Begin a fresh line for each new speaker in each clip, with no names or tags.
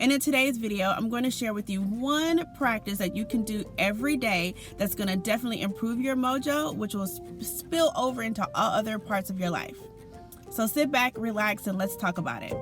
And in today's video, I'm going to share with you one practice that you can do every day that's going to definitely improve your mojo, which will spill over into all other parts of your life. So sit back, relax, and let's talk about it.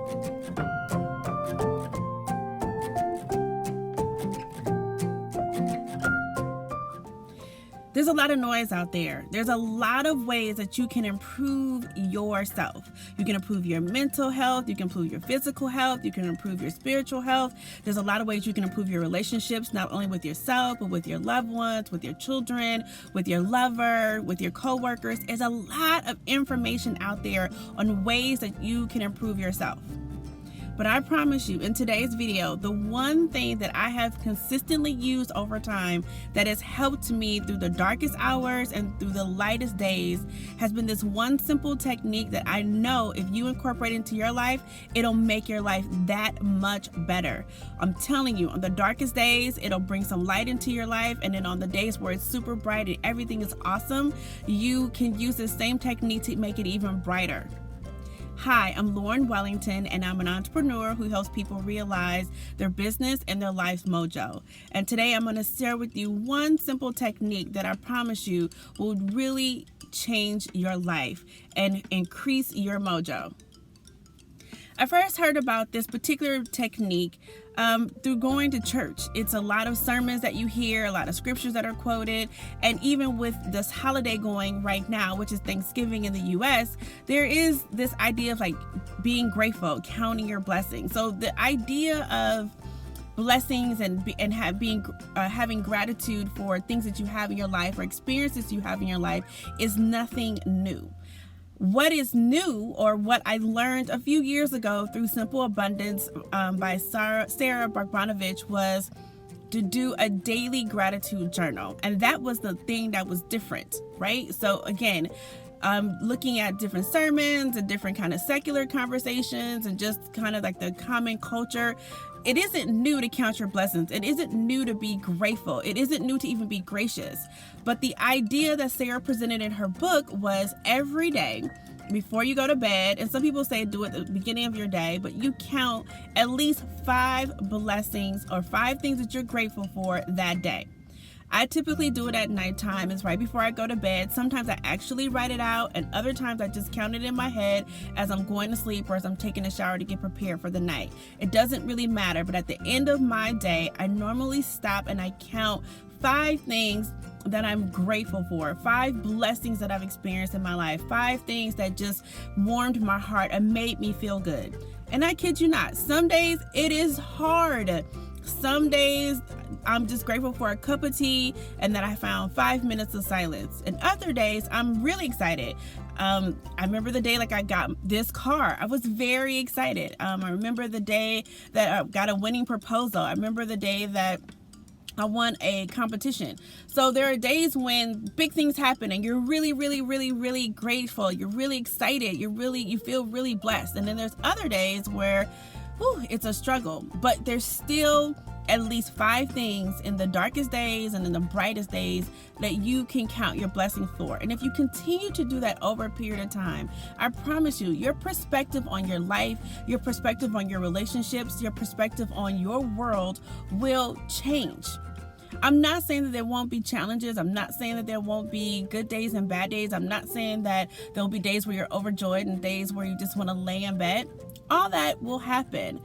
There's a lot of noise out there. There's a lot of ways that you can improve yourself. You can improve your mental health. You can improve your physical health. You can improve your spiritual health. There's a lot of ways you can improve your relationships, not only with yourself, but with your loved ones, with your children, with your lover, with your coworkers. There's a lot of information out there on ways that you can improve yourself. But I promise you, in today's video, the one thing that I have consistently used over time that has helped me through the darkest hours and through the lightest days has been this one simple technique that I know if you incorporate into your life, it'll make your life that much better. I'm telling you, on the darkest days, it'll bring some light into your life. And then on the days where it's super bright and everything is awesome, you can use the same technique to make it even brighter. Hi, I'm Lauren Wellington, and I'm an entrepreneur who helps people realize their business and their life's mojo. And today I'm going to share with you one simple technique that I promise you will really change your life and increase your mojo. I first heard about this particular technique through going to church. It's a lot of sermons that you hear, a lot of scriptures that are quoted, and even with this holiday going right now, which is Thanksgiving in the U.S., there is this idea of like being grateful, counting your blessings. So the idea of blessings and having gratitude for things that you have in your life or experiences you have in your life is nothing new. What is new, or what I learned a few years ago through Simple Abundance by Sarah Bogdanovich, was to do a daily gratitude journal. And that was the thing that was different, right? So again, looking at different sermons and different kind of secular conversations and just kind of like the common culture, it isn't new to count your blessings. It isn't new to be grateful. It isn't new to even be gracious. But the idea that Sarah presented in her book was every day before you go to bed, and some people say do it at the beginning of your day, but you count at least 5 blessings or 5 things that you're grateful for that day. I typically do it at nighttime. It's right before I go to bed. Sometimes I actually write it out, and other times I just count it in my head as I'm going to sleep or as I'm taking a shower to get prepared for the night. It doesn't really matter, but at the end of my day, I normally stop and I count 5 things that I'm grateful for, 5 blessings that I've experienced in my life, 5 things that just warmed my heart and made me feel good. And I kid you not, some days it is hard. Some days I'm just grateful for a cup of tea and that I found 5 minutes of silence. And other days I'm really excited. I remember the day like I got this car. I was very excited. I remember the day that I got a winning proposal. I remember the day that I won a competition. So there are days when big things happen and you're really, really, really, really grateful. You're really excited. You feel really blessed. And then there's other days where it's a struggle, but there's still at least 5 things in the darkest days and in the brightest days that you can count your blessings for. And if you continue to do that over a period of time, I promise you, your perspective on your life, your perspective on your relationships, your perspective on your world will change. I'm not saying that there won't be challenges. I'm not saying that there won't be good days and bad days. I'm not saying that there'll be days where you're overjoyed and days where you just want to lay in bed. All that will happen.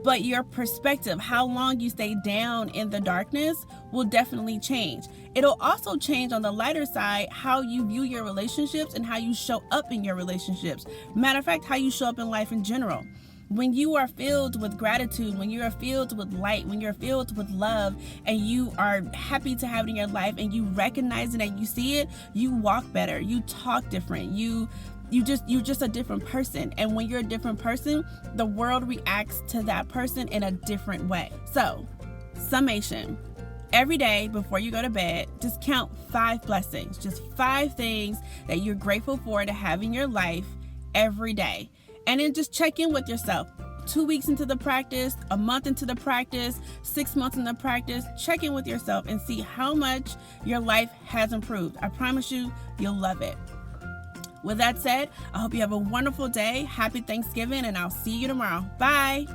But your perspective, how long you stay down in the darkness, will definitely change. It'll also change on the lighter side how you view your relationships and how you show up in your relationships. Matter of fact, how you show up in life in general. When you are filled with gratitude, when you are filled with light, when you're filled with love, and you are happy to have it in your life and you recognize it and you see it, you walk better, you talk different, you're just a different person. And when you're a different person, the world reacts to that person in a different way. So, summation. Every day before you go to bed, just count 5 blessings, just 5 things that you're grateful for to have in your life every day. And then just check in with yourself. 2 weeks into the practice, a month into the practice, 6 months in the practice, check in with yourself and see how much your life has improved. I promise you, you'll love it. With that said, I hope you have a wonderful day. Happy Thanksgiving, and I'll see you tomorrow. Bye.